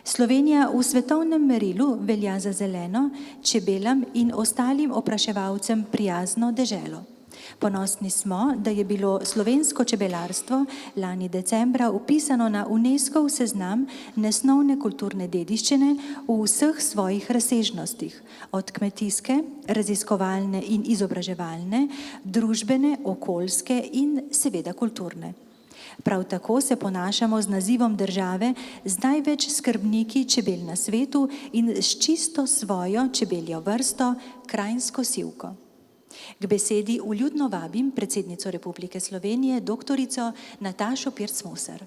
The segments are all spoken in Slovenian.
Slovenija v svetovnem merilu velja za zeleno, čebelam in ostalim opraševalcem prijazno deželo. Ponosni smo, da je bilo slovensko čebelarstvo lani decembra vpisano na UNESCOV seznam nesnovne kulturne dediščine v vseh svojih razsežnostih, od kmetijske, raziskovalne in izobraževalne, družbene, okoljske in seveda kulturne. Prav tako se ponašamo z nazivom države z največ skrbniki čebel na svetu in s čisto svojo čebeljo vrsto, krajinsko sivko. K besedi vljudno vabim predsednico Republike Slovenije, doktorico Natašo Pirc Musar.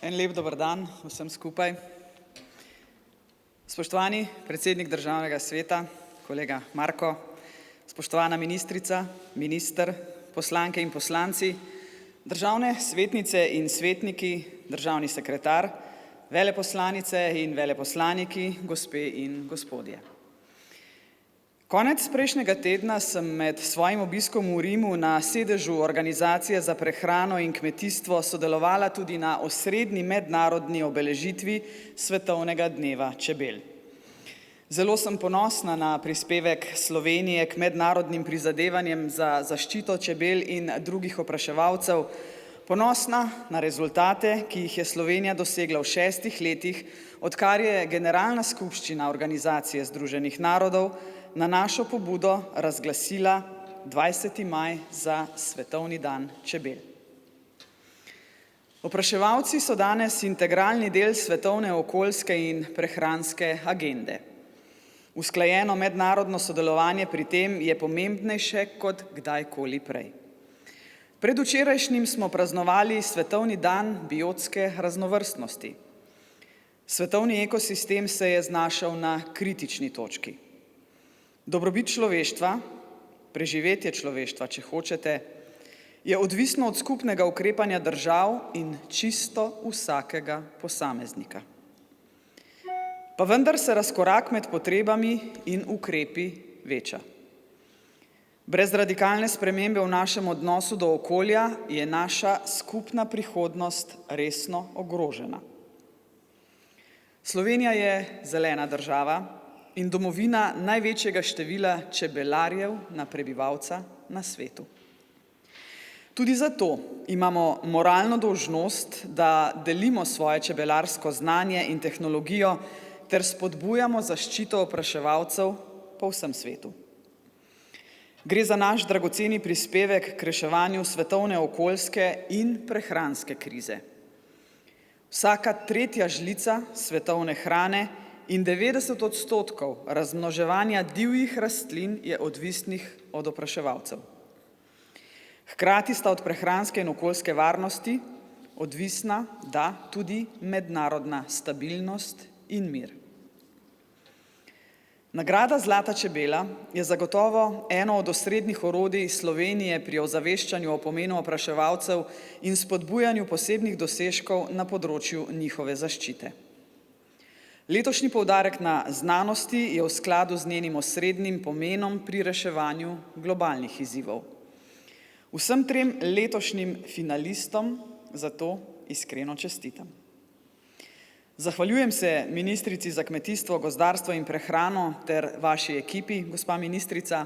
En lep dober dan vsem skupaj. Spoštovani predsednik Državnega sveta, kolega Marko, spoštovana ministrica, minister, poslanke in poslanci, državne svetnice in svetniki, državni sekretar, veleposlanice in veleposlaniki, gospe in gospodje. Konec prejšnjega tedna sem med svojim obiskom v Rimu na sedežu Organizacije za prehrano in kmetijstvo sodelovala tudi na osrednji mednarodni obeležitvi Svetovnega dneva čebel. Zelo sem ponosna na prispevek Slovenije k mednarodnim prizadevanjem za zaščito čebel in drugih opraševalcev, ponosna na rezultate, ki jih je Slovenija dosegla v 6 letih, odkar je Generalna skupščina Organizacije združenih narodov na našo pobudo razglasila 20. maj za Svetovni dan čebel. Opraševalci so danes integralni del svetovne okoljske in prehranske agende. Usklajeno mednarodno sodelovanje pri tem je pomembnejše kot kdajkoli prej. Predvčerajšnjim smo praznovali Svetovni dan biotske raznovrstnosti. Svetovni ekosistem se je znašel na kritični točki. Dobrobit človeštva, preživetje človeštva, če hočete, je odvisno od skupnega ukrepanja držav in čisto vsakega posameznika. Pa vendar se razkorak med potrebami in ukrepi veča. Brez radikalne spremembe v našem odnosu do okolja je naša skupna prihodnost resno ogrožena. Slovenija je zelena država in domovina največjega števila čebelarjev na prebivalca na svetu. Tudi zato imamo moralno dolžnost, da delimo svoje čebelarsko znanje in tehnologijo ter spodbujamo zaščito opraševalcev po vsem svetu. Gre za naš dragoceni prispevek k reševanju svetovne okoljske in prehranske krize. Vsaka 3. žlica svetovne hrane in 90% razmnoževanja divjih rastlin je odvisnih od opraševalcev. Hkrati sta od prehranske in okoljske varnosti odvisna, da, tudi mednarodna stabilnost in mir. Nagrada Zlata čebela je zagotovo eno od osrednjih orodij Slovenije pri ozaveščanju o pomenu opraševalcev in spodbujanju posebnih dosežkov na področju njihove zaščite. Letošnji poudarek na znanosti je v skladu z njenim osrednjim pomenom pri reševanju globalnih izzivov. Vsem 3 letošnjim finalistom zato iskreno čestitam. Zahvaljujem se ministrici za kmetijstvo, gozdarstvo in prehrano ter vaši ekipi, gospa ministrica,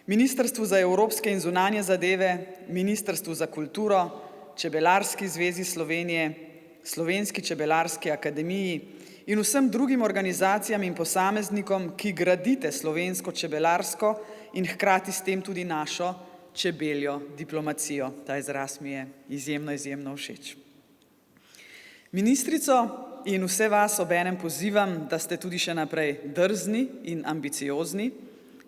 Ministrstvu za evropske in zunanje zadeve, Ministrstvu za kulturo, Čebelarski zvezi Slovenije, Slovenski čebelarski akademiji in vsem drugim organizacijam in posameznikom, ki gradite slovensko čebelarsko in hkrati s tem tudi našo čebeljo diplomacijo. Ta izraz mi je izjemno všeč. Ministrico in vse vas obenem pozivam, da ste tudi še naprej drzni in ambiciozni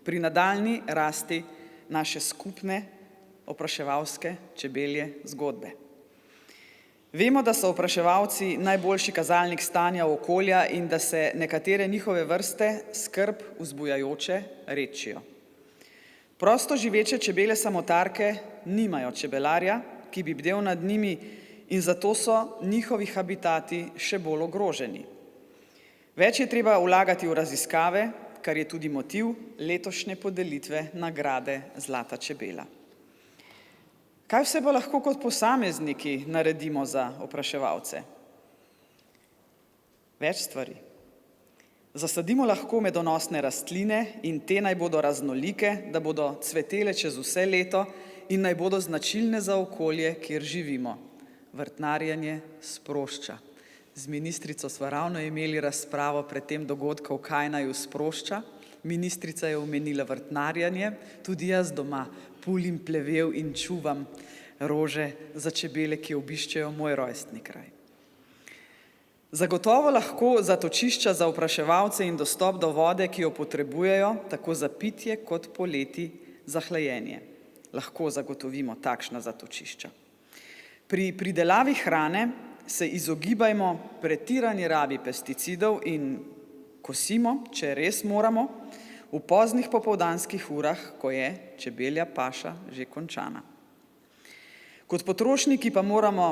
pri nadaljnji rasti naše skupne opraševalske čebelje zgodbe. Vemo, da so opraševalci najboljši kazalnik stanja okolja in da se nekatere njihove vrste skrb vzbujajoče redčijo. Prosto živeče čebele samotarke nimajo čebelarja, ki bi bdel nad njimi, in zato so njihovi habitati še bolj ogroženi. Več je treba vlagati v raziskave, kar je tudi motiv letošnje podelitve nagrade Zlata čebela. Kaj vse pa lahko kot posamezniki naredimo za opraševalce? Več stvari. Zasadimo lahko medonosne rastline in te naj bodo raznolike, da bodo cvetele čez vse leto in naj bodo značilne za okolje, kjer živimo. Vrtnarjenje sprošča. Z ministrico sva ravno imeli razpravo pred tem dogodkom, kaj naj jo sprošča. Ministrica je omenila vrtnarjenje, tudi jaz doma pulim plevel in čuvam rože za čebele, ki obiščejo moj rojstni kraj. Zagotovo lahko zatočišča za opraševalce in dostop do vode, ki jo potrebujejo, tako za pitje kot poleti za hlajenje. Lahko zagotovimo takšna zatočišča. Pri pridelavi hrane se izogibajmo pretirani rabi pesticidov in kosimo, če res moramo, v poznih popoldanskih urah, ko je čebelja paša že končana. Kot potrošniki pa moramo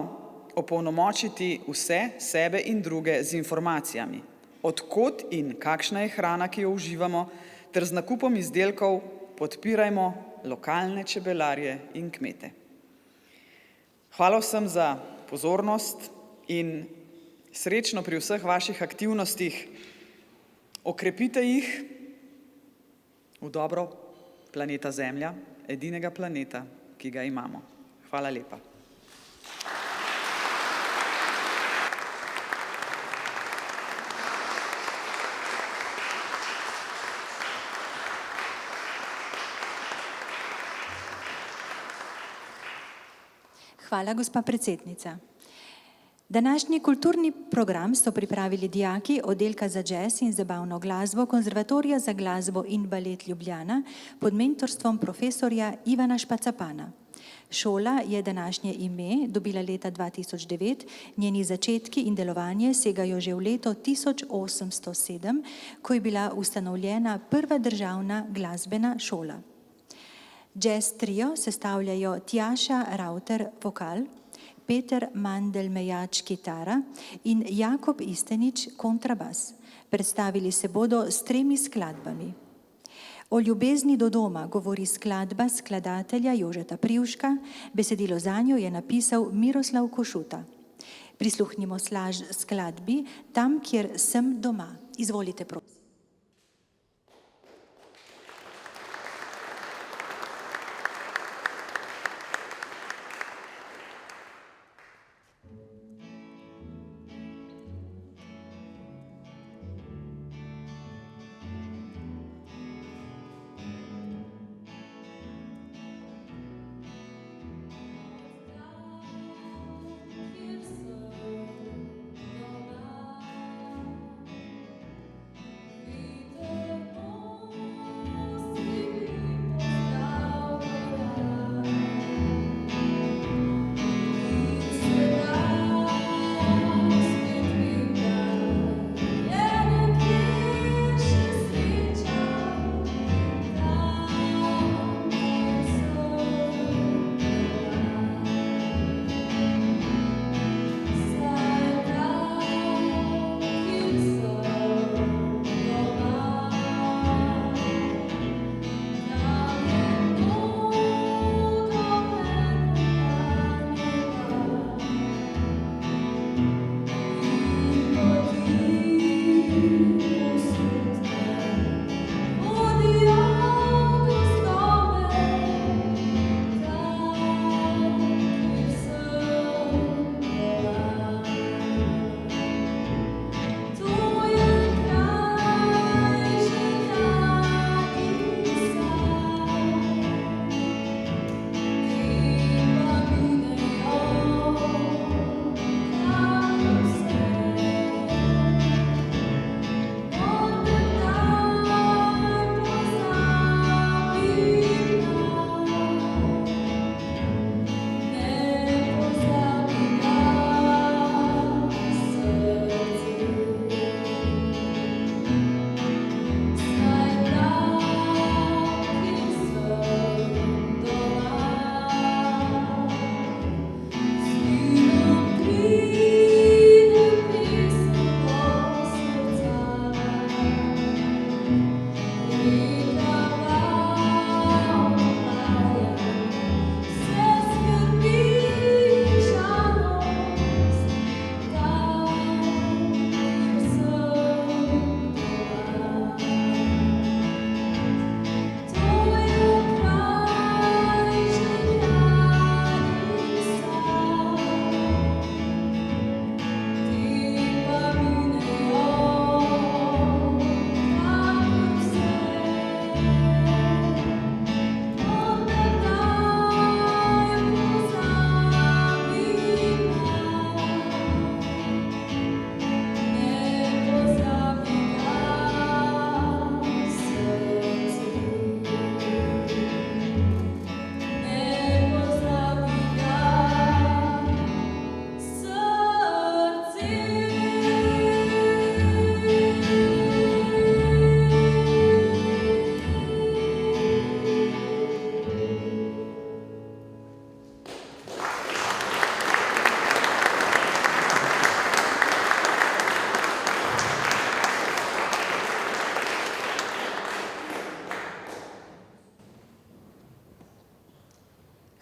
opolnomočiti vse, sebe in druge z informacijami, od kod in kakšna je hrana, ki jo uživamo, ter z nakupom izdelkov podpirajmo lokalne čebelarje in kmete. Hvala vsem za pozornost in srečno pri vseh vaših aktivnostih. Okrepite jih v dobro planeta Zemlja, edinega planeta, ki ga imamo. Hvala lepa. Hvala, gospa predsednica. Današnji kulturni program so pripravili dijaki oddelka za džez in zabavno glasbo Konzervatorija za glasbo in balet Ljubljana pod mentorstvom profesorja Ivana Špacapana. Šola je današnje ime dobila leta 2009, njeni začetki in delovanje segajo že v leto 1807, ko je bila ustanovljena prva državna glasbena šola. Jazz trio sestavljajo Tjaša Rauter vokal, Peter Mandl-Mejač kitara in Jakob Istenič kontrabas. Predstavili se bodo s 3 skladbami. O ljubezni do doma govori skladba skladatelja Jožeta Privška, besedilo zanjo je napisal Miroslav Košuta. Prisluhnimo skladbi Tam, kjer sem doma. Izvolite, prosim.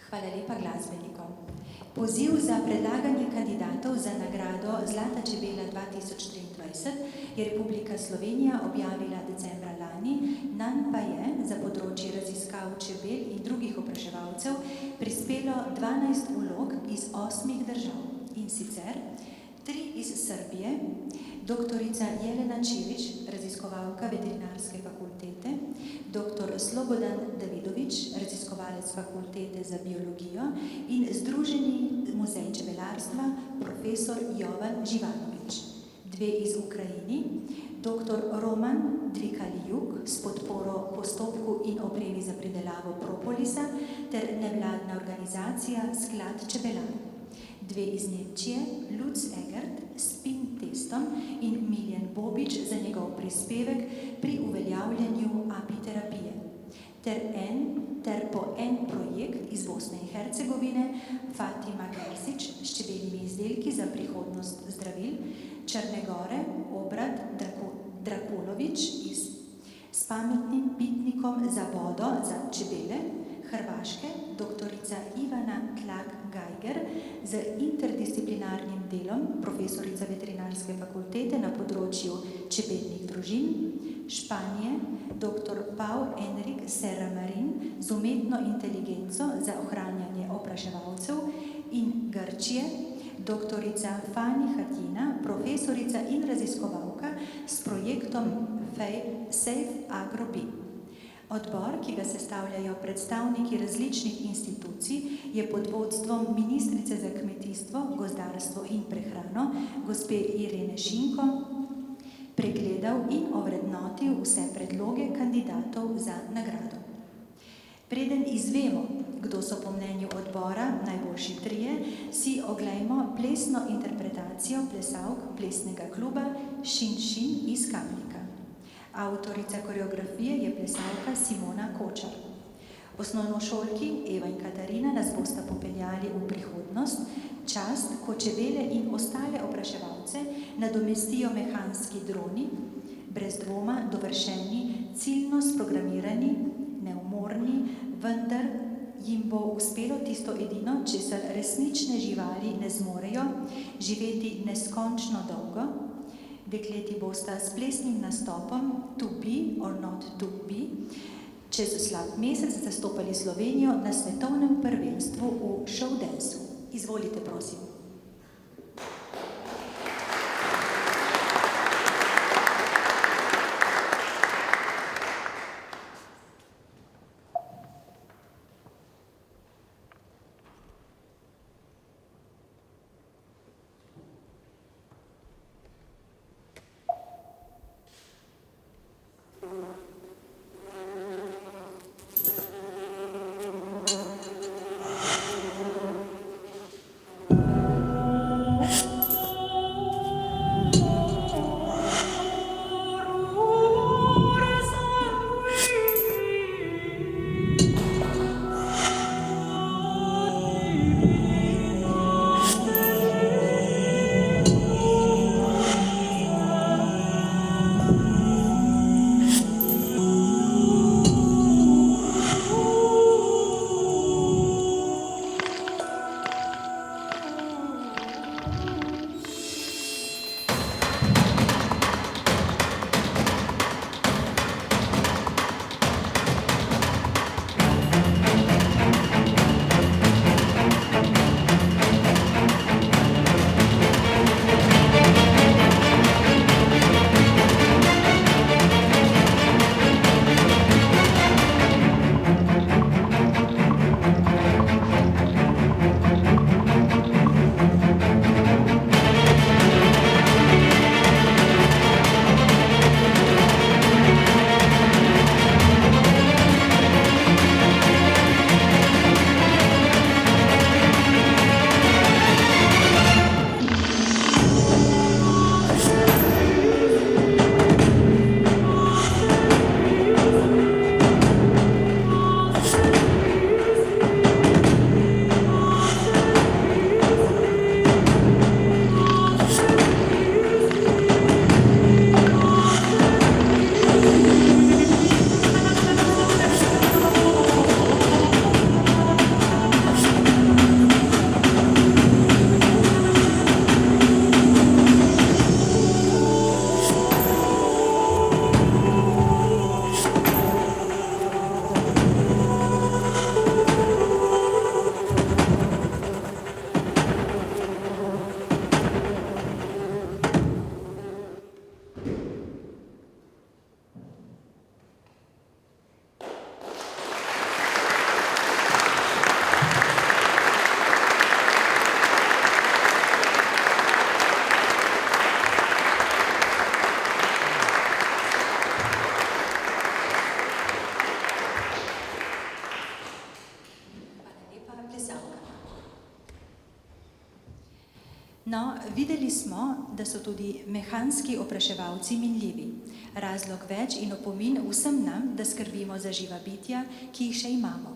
Hvala lepa glasbenikom. Poziv za predlaganje kandidatov za nagrado Zlata čebela 2023 je Republika Slovenija objavila decembra lani, nanj pa je za področje raziskav čebel in drugih opraševalcev prispelo 12 vlog iz 8 držav, in sicer 3 iz Srbije, doktorica Jelena Čilić, raziskovalka Veterinarske fakultete, dr. Slobodan Davidović, raziskovalec Fakultete za biologijo in Združeni muzej čebelarstva, profesor Jovan Živanović. 2 iz Ukrajini, dr. Roman Dvikalijuk s podporo postopku in opremi za pridelavo propolisa ter nevladna organizacija Sklad čebelar. 2 iz Nemčije, Lutz Egert s spin testom in Miljan Bobič za njegov prispevek pri uveljavljanju apiterapije. Ter po en projekt iz Bosne in Hercegovine, Fatima Gersič s čebeljimi izdelki za prihodnost zdravil, Črne Gore, Obrad Drakulović s pametnim pitnikom za vodo za čebele, Hrvaške, doktorica Ivana Klak-Geiger z interdisciplinarnim delom, profesorica Veterinarske fakultete na področju čebeljnih družin, Španije, dr. Pau Enrik Serramarin z umetno inteligenco za ohranjanje opraševalcev in Grčije, doktorica Fani Hatina, profesorica in raziskovalka s projektom Safe Agro-B. Odbor, ki ga sestavljajo predstavniki različnih institucij, je pod vodstvom ministrice za kmetijstvo, gozdarstvo in prehrano, gospe Irene Šinko, pregledal in ovrednotil vse predloge kandidatov za nagrado. Preden izvemo, kdo so po mnenju odbora najboljši 3, si oglejmo plesno interpretacijo plesalk plesnega kluba Šin iz Kamnika. Avtorica koreografije je plesalka Simona Kočar. Osnovnošolki Eva in Katarina nas bosta popeljali v prihodnost, čast, ko čebele in ostale opraševalce nadomestijo mehanski droni, brez dvoma dovršeni, ciljno sprogramirani, neumorni, vendar jim bo uspelo tisto edino, česar resnične živali ne zmorejo, živeti neskončno dolgo. Dekleti bosta s plesnim nastopom To be or not to be čez slab mesec zastopali Slovenijo na svetovnem prvenstvu v showdansu. Izvolite, prosim. No, videli smo, da so tudi mehanski opraševalci minljivi. Razlog več in opomin vsem nam, da skrbimo za živa bitja, ki jih še imamo.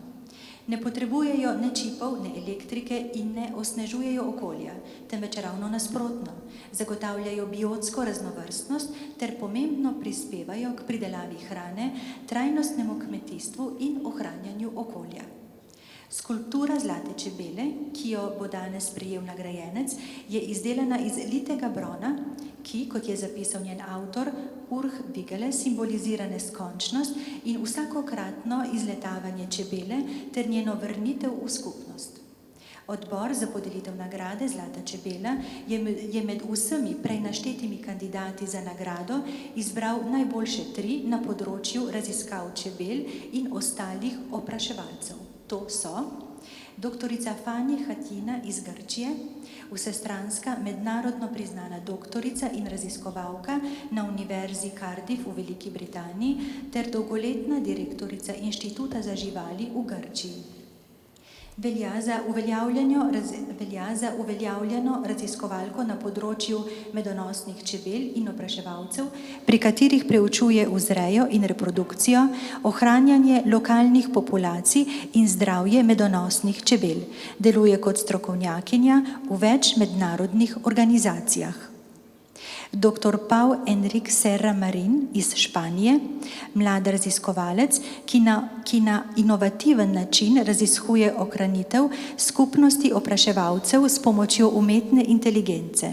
Ne potrebujejo ne čipov, ne elektrike in ne osnežujejo okolja, temveč ravno nasprotno. Zagotavljajo biotsko raznovrstnost ter pomembno prispevajo k pridelavi hrane, trajnostnemu kmetijstvu in ohranjanju okolja. Skulptura Zlate čebele, ki jo bo danes prejel nagrajenec, je izdelana iz litega brona, ki, kot je zapisal njen avtor, Urh Vigele, simbolizira neskončnost in vsakokratno izletavanje čebele ter njeno vrnitev v skupnost. Odbor za podelitev nagrade Zlata čebela je med vsemi prej naštetimi kandidati za nagrado izbral najboljše 3 na področju raziskav čebel in ostalih opraševalcev. To so doktorica Fani Hatina iz Grčije, vsestranska mednarodno priznana doktorica in raziskovalka na Univerzi Cardiff v Veliki Britaniji ter dolgoletna direktorica Inštituta za živali v Grčiji. Velja za uveljavljeno raziskovalko na področju medonosnih čebel in opraševalcev, pri katerih preučuje vzrejo in reprodukcijo, ohranjanje lokalnih populacij in zdravje medonosnih čebel. Deluje kot strokovnjakinja v več mednarodnih organizacijah. Dr. Pau Enric Serra Marin iz Španije, mlad raziskovalec, ki na inovativen način raziskuje ohranitev skupnosti opraševalcev s pomočjo umetne inteligence.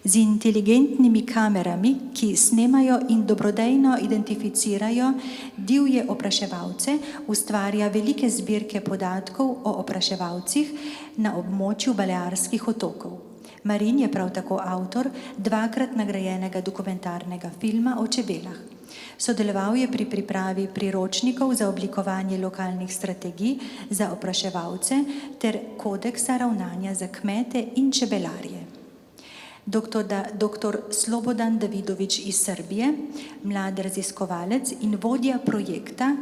Z inteligentnimi kamerami, ki snemajo in dobrodejno identificirajo divje opraševalce, ustvarja velike zbirke podatkov o opraševalcih na območju Balearskih otokov. Marin je prav tako avtor 2-krat nagrajenega dokumentarnega filma o čebelah. Sodeloval je pri pripravi priročnikov za oblikovanje lokalnih strategij za opraševalce ter kodeksa ravnanja za kmete in čebelarje. Dr. Slobodan Davidović iz Srbije, mlad raziskovalec in vodja projekta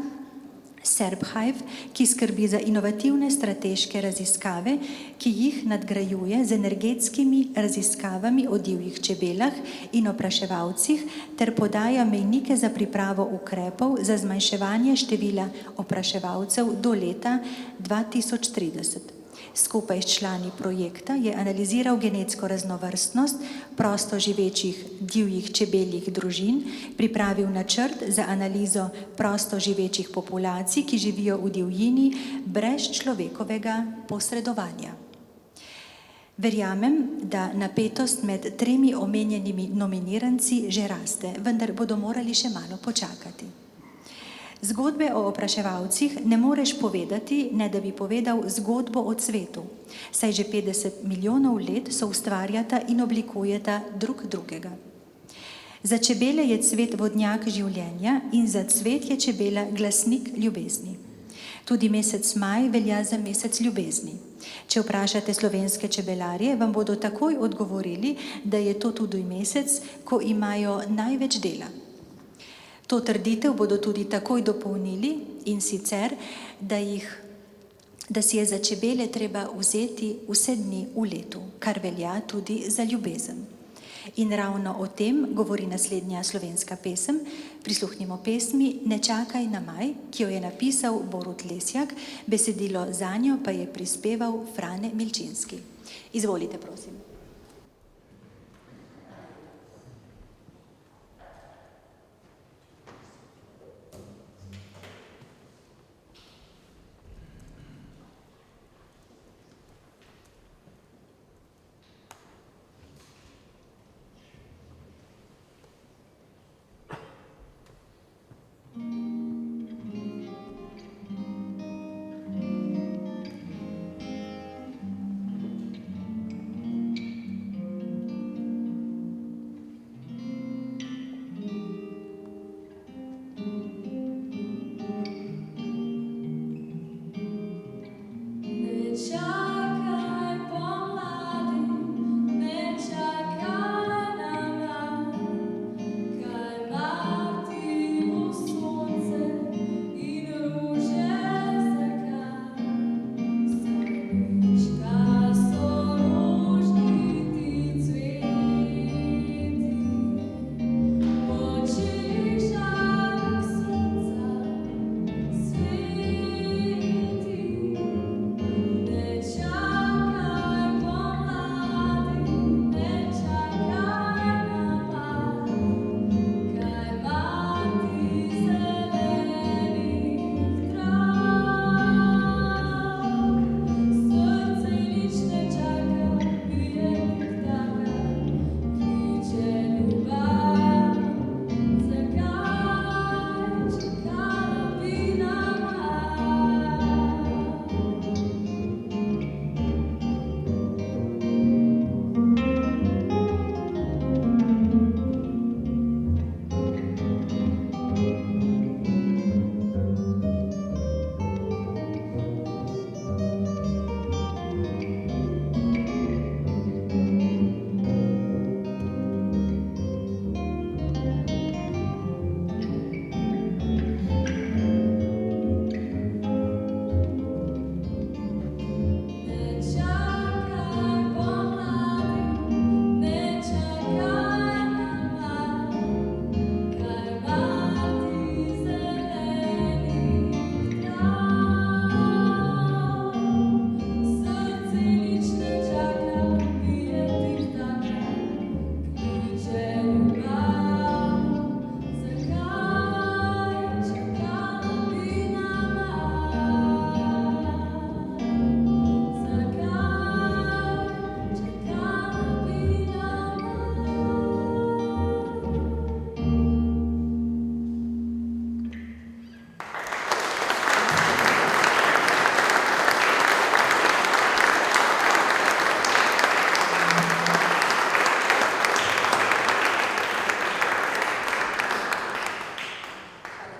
SerbHive, ki skrbi za inovativne strateške raziskave, ki jih nadgrajuje z energetskimi raziskavami o divjih čebelah in opraševalcih ter podaja mejnike za pripravo ukrepov za zmanjševanje števila opraševalcev do leta 2030. Skupaj s člani projekta je analiziral genetsko raznovrstnost prosto živečih divjih čebeljih družin, pripravil načrt za analizo prosto živečih populacij, ki živijo v divjini brez človekovega posredovanja. Verjamem, da napetost med 3 omenjenimi nominiranci že raste, vendar bodo morali še malo počakati. Zgodbe o opraševalcih ne moreš povedati, ne da bi povedal zgodbo o cvetu, saj že 50 milijonov let so ustvarjata in oblikujeta drug drugega. Za čebele je cvet vodnjak življenja in za cvet je čebela glasnik ljubezni. Tudi mesec maj velja za mesec ljubezni. Če vprašate slovenske čebelarje, vam bodo takoj odgovorili, da je to tudi mesec, ko imajo največ dela. To trditev bodo tudi takoj dopolnili in sicer, da si je za čebele treba vzeti vse dni v letu, kar velja tudi za ljubezen. In ravno o tem govori naslednja slovenska pesem. Prisluhnimo pesmi Ne čakaj na maj, ki jo je napisal Borut Lesjak, besedilo zanjo pa je prispeval Frane Milčinski. Izvolite, prosim.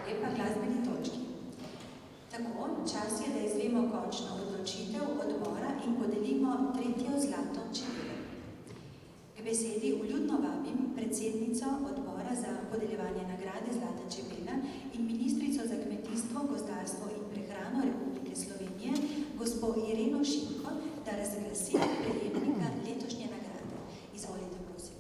lepa glasbeni točki. Tako, čas je, da izvemo končno odločitev odbora in podelimo tretjo zlato čebelo. K besedi vljudno vabim predsednico odbora za podeljevanje nagrade Zlata čebela in ministrico za kmetijstvo, gozdarstvo in prehrano Republike Slovenije, gospo Ireno Šinko, da razglasi prejemnika letošnje nagrade. Izvolite, prosim.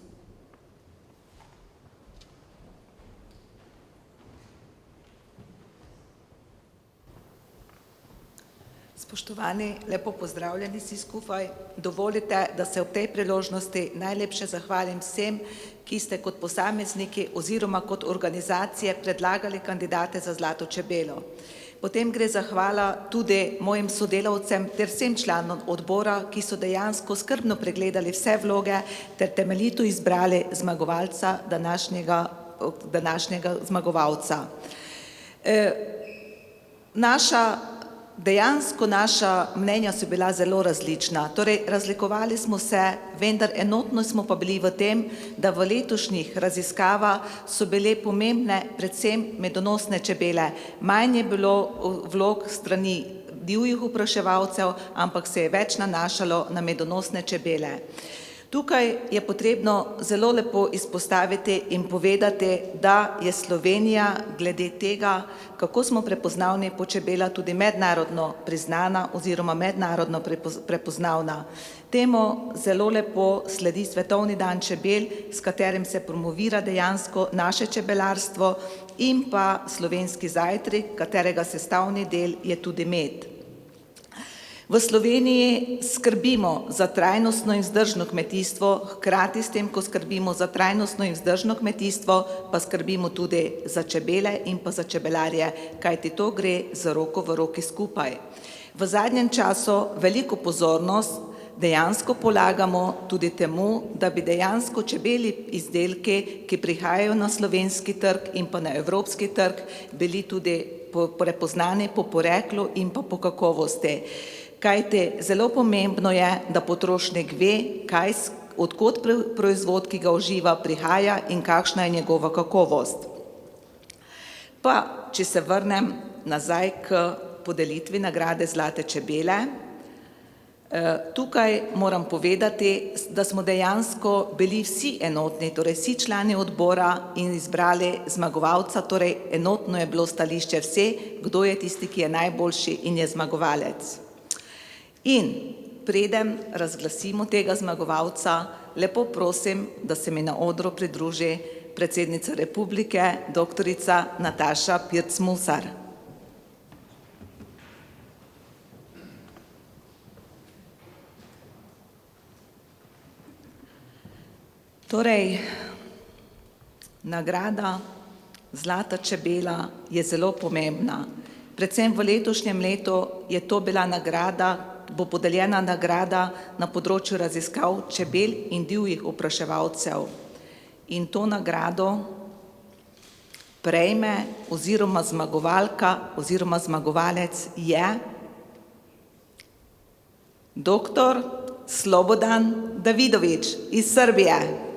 Spoštovani, lepo pozdravljeni vsi skupaj. Dovolite, da se ob tej priložnosti najlepše zahvalim vsem, ki ste kot posamezniki oziroma kot organizacije predlagali kandidate za Zlato čebelo. Potem gre zahvala tudi mojim sodelavcem ter vsem članom odbora, ki so dejansko skrbno pregledali vse vloge ter temeljito izbrali zmagovalca, današnjega zmagovalca. Dejansko naša mnenja so bila zelo različna, torej razlikovali smo se, vendar enotno smo pa bili v tem, da v letošnjih raziskavah so bile pomembne predvsem medonosne čebele. Manj je bilo vlog strani divjih opraševalcev, ampak se je več nanašalo na medonosne čebele. Tukaj je potrebno zelo lepo izpostaviti in povedati, da je Slovenija glede tega, kako smo prepoznavni po čebela, tudi mednarodno priznana oziroma mednarodno prepoznavna. Temu zelo lepo sledi Svetovni dan čebel, s katerim se promovira dejansko naše čebelarstvo in pa slovenski zajtrk, katerega sestavni del je tudi med. V Sloveniji skrbimo za trajnostno in vzdržno kmetijstvo, hkrati s tem, ko skrbimo za trajnostno in vzdržno kmetijstvo, pa skrbimo tudi za čebele in pa za čebelarje, kajti to gre z roko v roki skupaj. V zadnjem času veliko pozornost dejansko polagamo tudi temu, da bi dejansko čebeli izdelki, ki prihajajo na slovenski trg in pa na evropski trg, bili tudi prepoznani po poreklu in pa po kakovosti. Kajti zelo pomembno je, da potrošnik ve, odkot proizvod, ki ga uživa, prihaja in kakšna je njegova kakovost. Pa, če se vrnem nazaj k podelitvi nagrade Zlate čebele, tukaj moram povedati, da smo dejansko bili vsi enotni, torej vsi člani odbora in izbrali zmagovalca, torej enotno je bilo stališče vse, kdo je tisti, ki je najboljši in je zmagovalec. In preden razglasimo tega zmagovalca, lepo prosim, da se mi na odru pridruži predsednica Republike, doktorica Nataša Pirc Musar. Torej, nagrada Zlata čebela je zelo pomembna. Predvsem v letošnjem letu je to bila nagrada, bo podeljena nagrada na področju raziskav čebel in divjih opraševalcev. In to nagrado prejme oziroma zmagovalka oziroma zmagovalec je dr. Slobodan Davidović iz Srbije.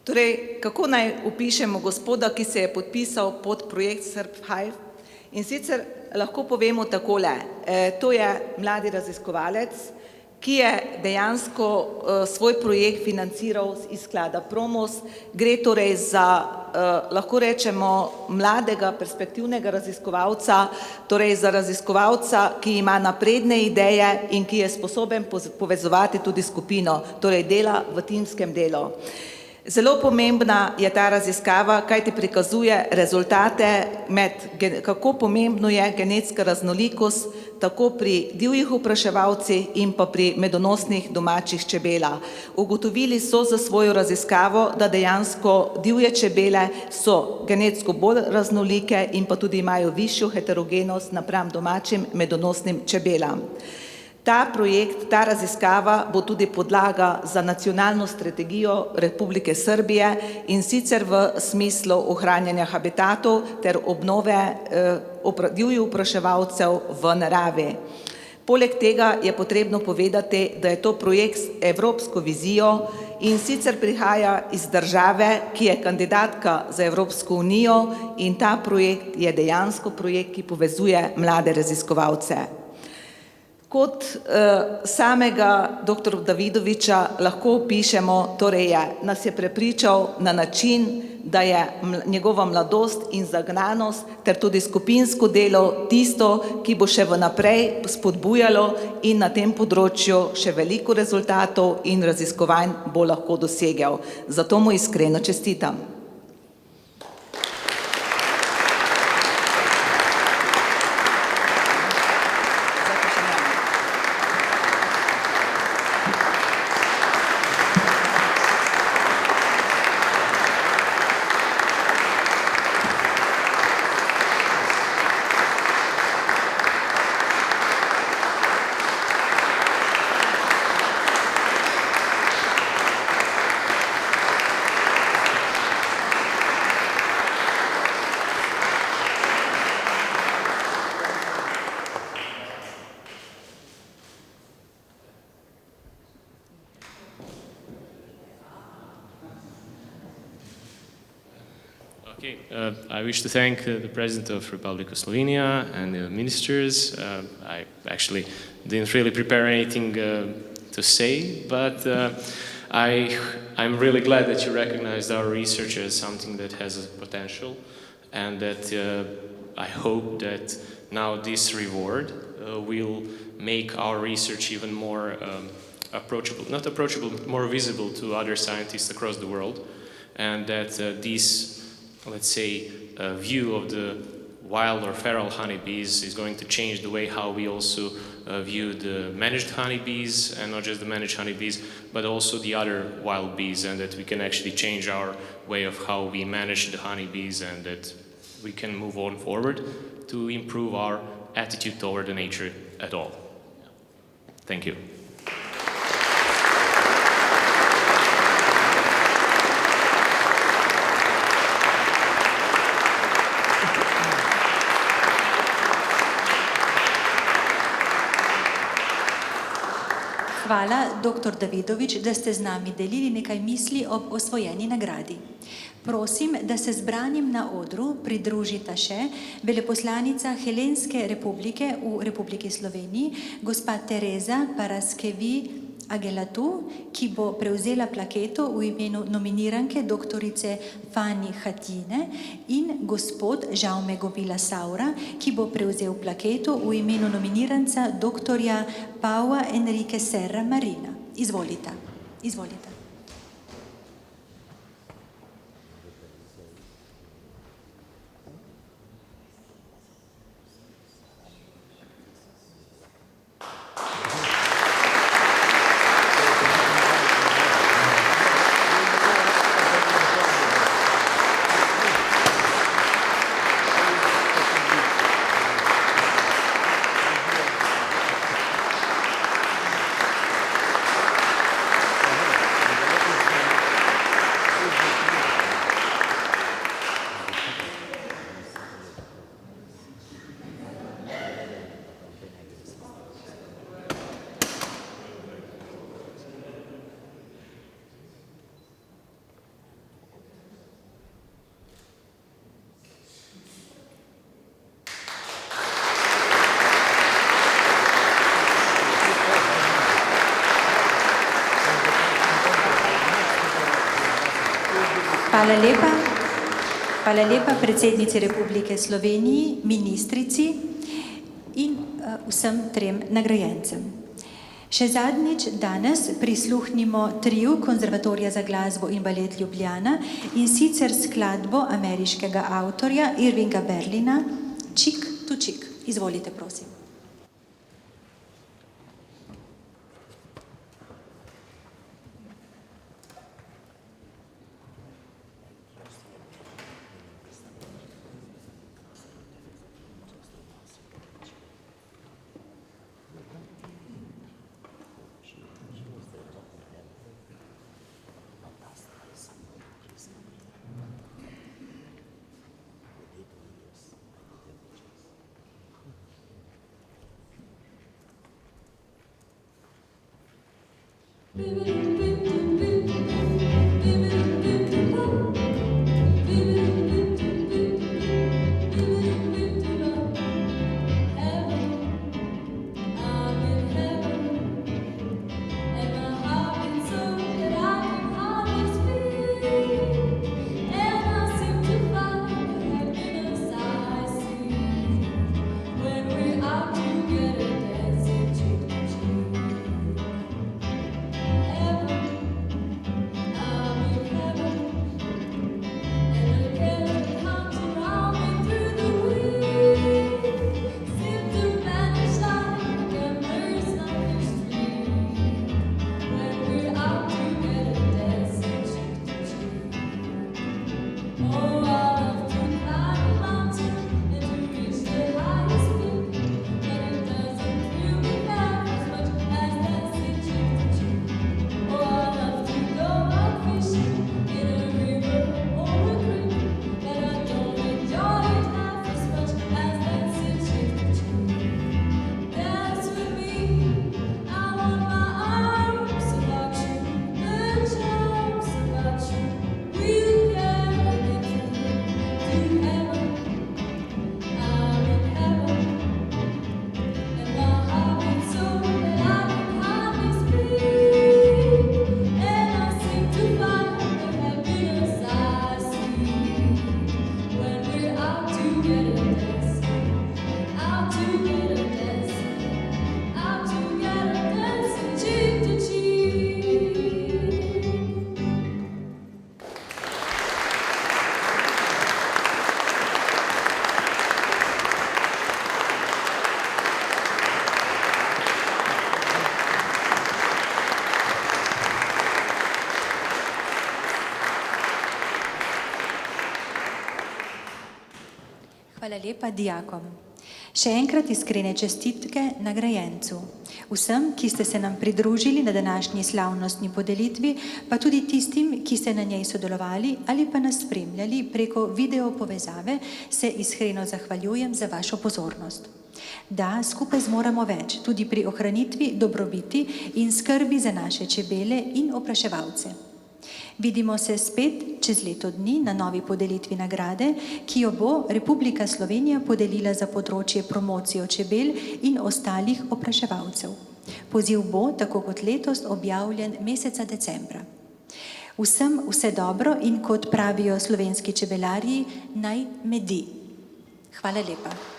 Torej, kako naj opišemo gospoda, ki se je podpisal pod projekt SrbHive? In sicer lahko povemo takole, to je mladi raziskovalec, ki je dejansko svoj projekt financiral iz sklada Promos. Gre torej za, lahko rečemo, mladega perspektivnega raziskovalca, torej za raziskovalca, ki ima napredne ideje in ki je sposoben povezovati tudi skupino, torej dela v timskem delu. Zelo pomembna je ta raziskava, kajti prikazuje rezultate kako pomembno je genetska raznolikost tako pri divjih opraševalcih in pa pri medonosnih domačih čebelah. Ugotovili so za svojo raziskavo, da dejansko divje čebele so genetsko bolj raznolike in pa tudi imajo višjo heterogenost napram domačim medonosnim čebelam. Ta projekt, ta raziskava bo tudi podlaga za nacionalno strategijo Republike Srbije in sicer v smislu ohranjanja habitatov ter obnove divjih opraševalcev v naravi. Poleg tega je potrebno povedati, da je to projekt s evropsko vizijo in sicer prihaja iz države, ki je kandidatka za Evropsko unijo, in ta projekt je dejansko projekt, ki povezuje mlade raziskovalce. Kot samega dr. Davidoviča lahko opišemo, torej nas je prepričal na način, da je njegova mladost in zagnanost ter tudi skupinsko delo tisto, ki bo še vnaprej spodbujalo in na tem področju še veliko rezultatov in raziskovanj bo lahko dosegel. Zato mu iskreno čestitam. Okay, I wish to thank the President of Republic of Slovenia and the ministers. I actually didn't really prepare anything to say, but I'm really glad that you recognized our research as something that has a potential, and that I hope that now this reward will make our research even more approachable, not approachable, but more visible to other scientists across the world, and that this, let's say, view of the wild or feral honeybees is going to change the way how we also view the managed honeybees, and not just the managed honeybees, but also the other wild bees, and that we can actually change our way of how we manage the honeybees, and that we can move on forward to improve our attitude toward the nature at all. Thank you. Hvala, dr. Davidovič, da ste z nami delili nekaj misli ob osvojeni nagradi. Prosim, da se zbranim na odru pridružita še veleposlanica Helenske republike v Republiki Sloveniji, gospa Tereza Paraskevi Agelatu, ki bo prevzela plaketo v imenu nominiranke doktorice Fani Hatine, in gospod Jaume Govila Saura, ki bo prevzel plaketo v imenu nominiranca doktorja Paua Enrique Serra Marina. Izvolite. Izvolite. Hvala lepa predsednici Republike Sloveniji, ministrici in vsem trem nagrajencem. Še zadnjič danes prisluhnimo triu Konzervatorija za glasbo in balet Ljubljana, in sicer skladbo ameriškega avtorja Irvinga Berlina Chick to Chick. Izvolite, prosim. Hvala lepa dijakom. Še enkrat iskrene čestitke nagrajencu. Vsem, ki ste se nam pridružili na današnji slavnostni podelitvi, pa tudi tistim, ki ste na njej sodelovali ali pa nas spremljali preko video povezave, se iskreno zahvaljujem za vašo pozornost. Da, skupaj zmoremo več, tudi pri ohranitvi dobrobiti in skrbi za naše čebele in opraševalce. Vidimo se spet čez leto dni na novi podelitvi nagrade, ki jo bo Republika Slovenija podelila za področje promocijo čebel in ostalih opraševalcev. Poziv bo, tako kot letos, objavljen meseca decembra. Vsem vse dobro in kot pravijo slovenski čebelarji, naj medi. Hvala lepa.